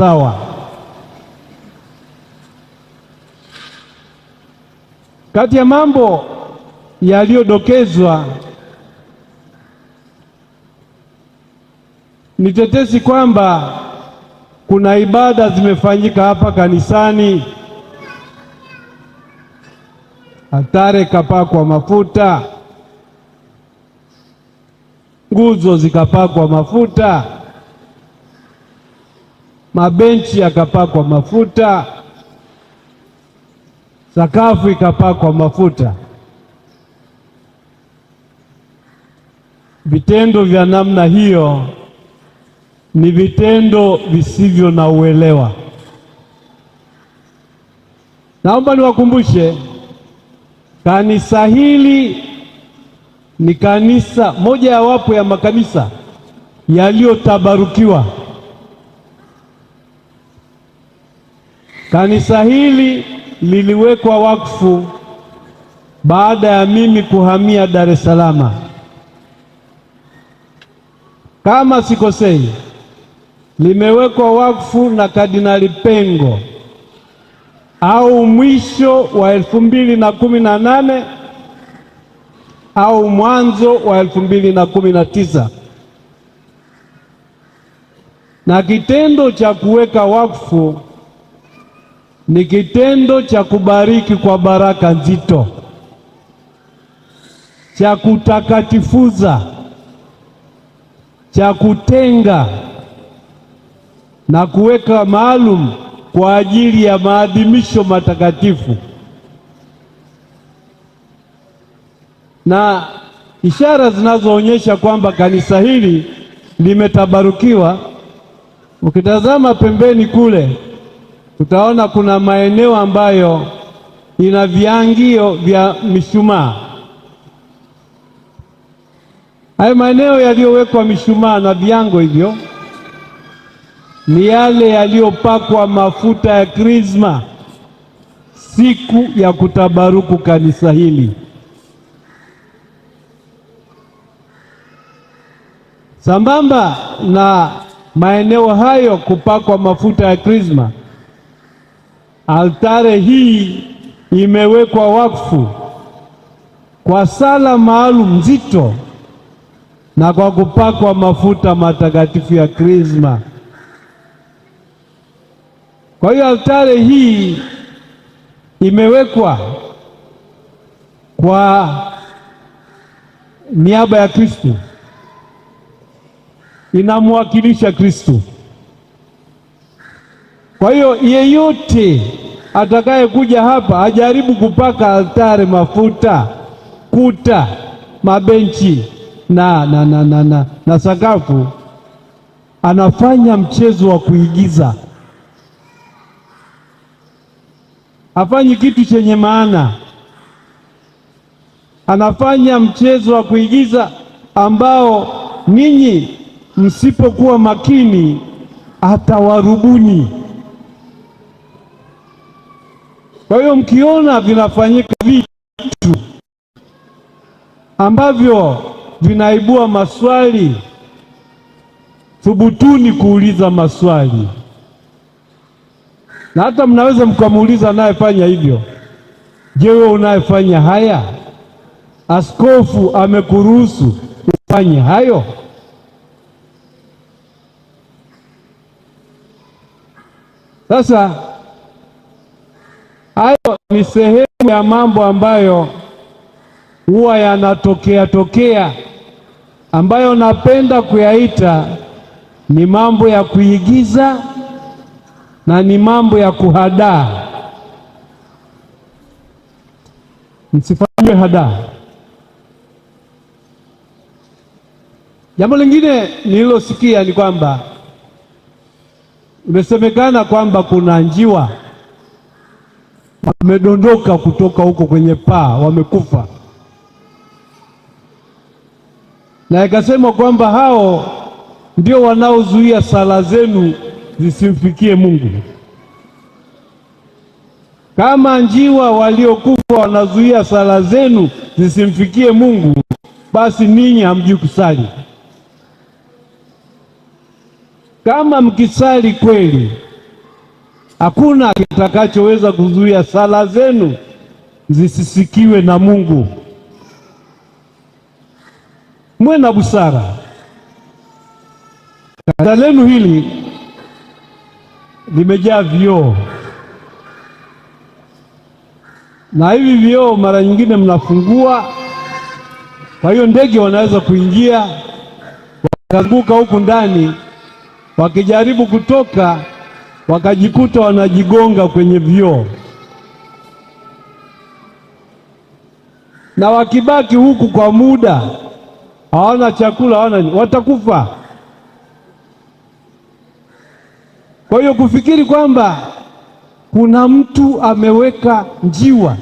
sawa. Kati ya mambo yaliyodokezwa ni tetesi kwamba kuna ibada zimefanyika hapa kanisani, altare kapakwa mafuta, nguzo zikapakwa mafuta, mabenchi yakapakwa mafuta, sakafu ikapakwa mafuta. Vitendo vya namna hiyo ni vitendo visivyo na uelewa. Naomba niwakumbushe, kanisa hili ni kanisa moja ya wapo ya makanisa yaliyotabarukiwa. Kanisa hili liliwekwa wakfu baada ya mimi kuhamia Dar es Salaam. Kama sikosei, limewekwa wakfu na Kardinali Pengo au mwisho wa 2018 au mwanzo wa 2019. Na kitendo cha kuweka wakfu ni kitendo cha kubariki kwa baraka nzito, cha kutakatifuza, cha kutenga na kuweka maalum kwa ajili ya maadhimisho matakatifu. Na ishara zinazoonyesha kwamba kanisa hili limetabarukiwa, ukitazama pembeni kule utaona kuna maeneo ambayo ina viangio vya mishumaa. Hayo maeneo yaliyowekwa mishumaa na viango hivyo ni yale yaliyopakwa mafuta ya krisma siku ya kutabaruku kanisa hili. Sambamba na maeneo hayo kupakwa mafuta ya krisma, altare hii imewekwa wakfu kwa sala maalum nzito na kwa kupakwa mafuta matakatifu ya krisma. Kwa hiyo altare hii imewekwa kwa niaba ya Kristo, inamwakilisha Kristo. Kwa hiyo yeyote atakayekuja hapa ajaribu kupaka altare mafuta, kuta, mabenchi na sakafu, anafanya mchezo wa kuigiza, hafanyi kitu chenye maana. Anafanya mchezo wa kuigiza ambao ninyi msipokuwa makini atawarubuni. Kwa hiyo mkiona vinafanyika vitu ambavyo vinaibua maswali, thubutuni kuuliza maswali. Na hata mnaweza mkamuuliza anayefanya hivyo, je, wewe unayefanya haya, askofu amekuruhusu ufanye hayo? Sasa hayo ni sehemu ya mambo ambayo huwa yanatokea ambayo napenda kuyaita ni mambo ya kuigiza na ni mambo ya kuhadaa. Msifanye hadaa. Jambo lingine nililosikia ni kwamba imesemekana kwamba kuna njiwa wamedondoka kutoka huko kwenye paa, wamekufa, na ikasema kwamba hao ndio wanaozuia sala zenu zisimfikie Mungu. Kama njiwa waliokufa wanazuia sala zenu zisimfikie Mungu, basi ninyi hamjui kusali. Kama mkisali kweli Hakuna kitakachoweza kuzuia sala zenu zisisikiwe na Mungu. Mwe na busara. Kanisa lenu hili limejaa vioo, na hivi vioo mara nyingine mnafungua, kwa hiyo ndege wanaweza kuingia wakazunguka huku ndani, wakijaribu kutoka wakajikuta wanajigonga kwenye vioo, na wakibaki huku kwa muda, hawana chakula, watakufa. Kwa hiyo kufikiri kwamba kuna mtu ameweka njiwa,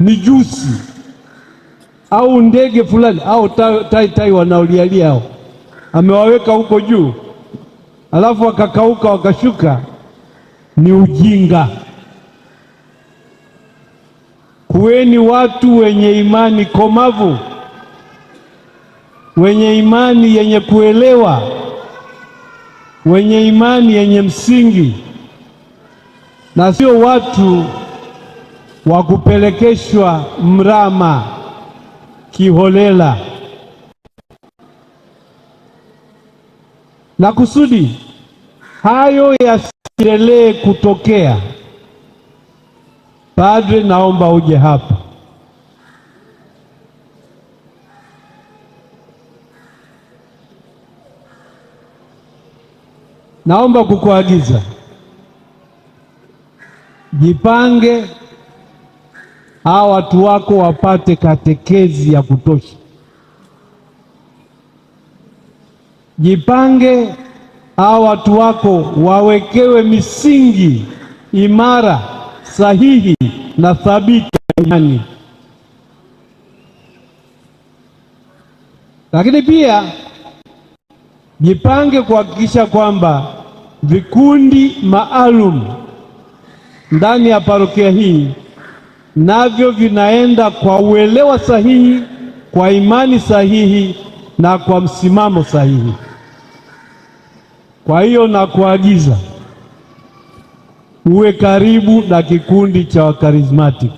mijusi au ndege fulani au tai wanaolialia hao, amewaweka huko juu alafu wakakauka wakashuka, ni ujinga. Kuweni watu wenye imani komavu, wenye imani yenye kuelewa, wenye imani yenye msingi, na sio watu wa kupelekeshwa mrama kiholela. Na kusudi hayo yasiendelee kutokea, Padre, naomba uje hapa. Naomba kukuagiza, jipange, hawa watu wako wapate katekezi ya kutosha. Jipange, hawa watu wako wawekewe misingi imara, sahihi na thabiti ya imani. Lakini pia jipange kuhakikisha kwamba vikundi maalum ndani ya parokia hii navyo vinaenda kwa uelewa sahihi, kwa imani sahihi na kwa msimamo sahihi. Kwa hiyo nakuagiza uwe karibu na kikundi cha Wakarismatic.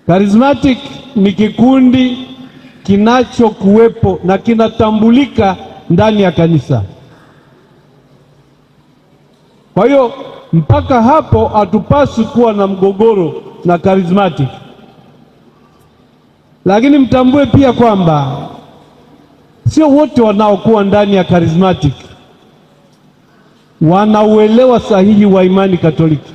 Karismatic ni kikundi kinachokuwepo na kinatambulika ndani ya kanisa. Kwa hiyo mpaka hapo hatupaswi kuwa na mgogoro na Karismatic. Lakini mtambue pia kwamba sio wote wanaokuwa ndani ya Karismatic wanauelewa sahihi wa imani Katoliki.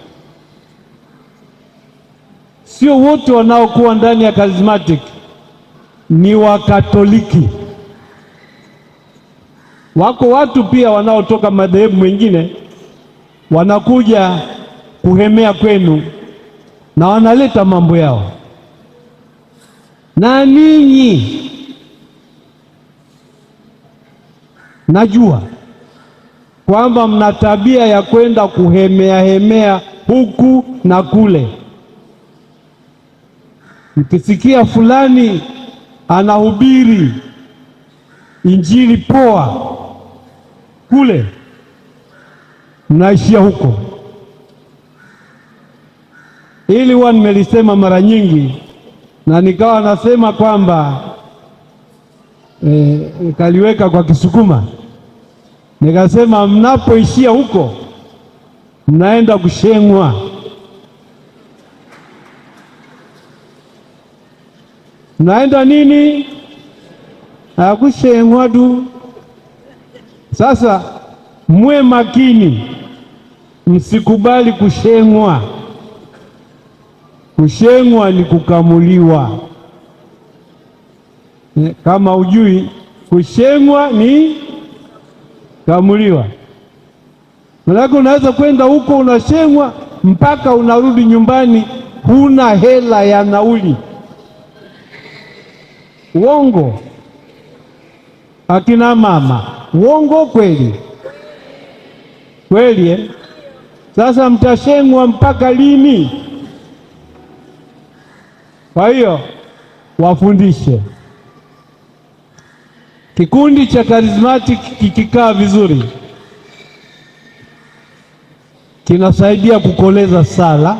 Sio wote wanaokuwa ndani ya Karismatic ni Wakatoliki. Wako watu pia wanaotoka madhehebu mengine wanakuja kuhemea kwenu na wanaleta mambo yao, na ninyi najua kwamba mna tabia ya kwenda kuhemea huku na kule. Mkisikia fulani anahubiri injili poa kule, mnaishia huko. Hili huwa nimelisema mara nyingi, na nikawa nasema kwamba kaliweka kwa Kisukuma, nikasema mnapoishia huko mnaenda kushengwa. Mnaenda nini? Kushengwa tu. Sasa mwe makini, msikubali kushengwa. Kushengwa ni kukamuliwa. Kama ujui, kushengwa ni kamuliwa. Maana unaweza kwenda huko unashengwa mpaka unarudi nyumbani huna hela ya nauli. Uongo akina mama, uongo kweli kweli eh? Sasa mtashengwa mpaka lini? Kwa hiyo wafundishe Kikundi cha Charismatic kikikaa vizuri kinasaidia kukoleza sala,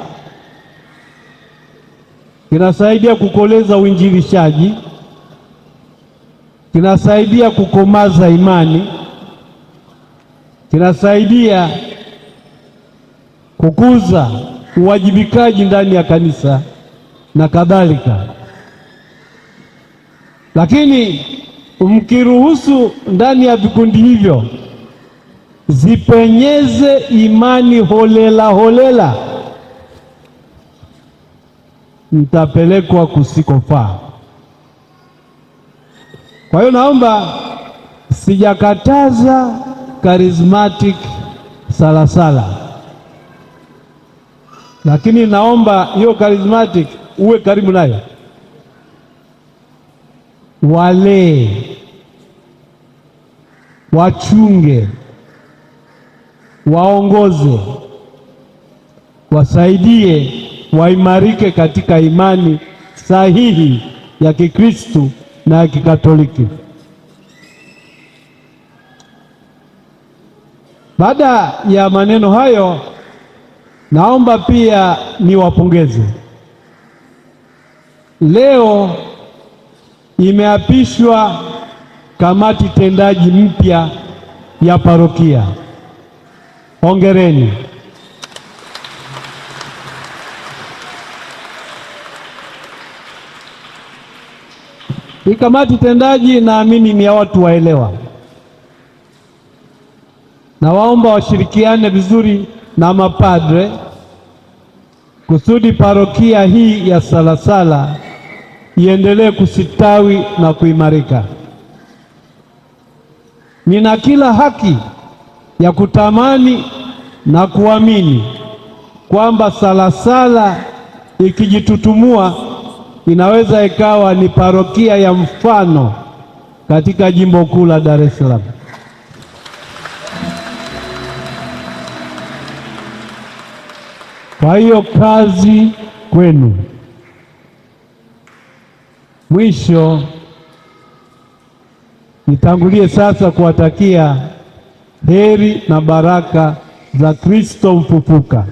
kinasaidia kukoleza uinjilishaji, kinasaidia kukomaza imani, kinasaidia kukuza uwajibikaji ndani ya kanisa na kadhalika. Lakini mkiruhusu ndani ya vikundi hivyo zipenyeze imani holela holela, mtapelekwa kusikofaa. Kwa hiyo naomba, sijakataza Charismatic salasala, lakini naomba hiyo Charismatic uwe karibu nayo, walee, wachunge, waongoze, wasaidie, waimarike katika imani sahihi ya Kikristo na ya Kikatoliki. Baada ya maneno hayo, naomba pia niwapongeze. Leo imeapishwa kamati tendaji mpya ya parokia. Hongereni. Hii kamati tendaji naamini ni ya watu waelewa, na waomba washirikiane vizuri na mapadre kusudi parokia hii ya Salasala iendelee kusitawi na kuimarika. Nina kila haki ya kutamani na kuamini kwamba Salasala ikijitutumua inaweza ikawa ni parokia ya mfano katika jimbo kuu la Dar es Salaam. Kwa hiyo kazi kwenu. Mwisho, nitangulie sasa kuwatakia heri na baraka za Kristo mfufuka.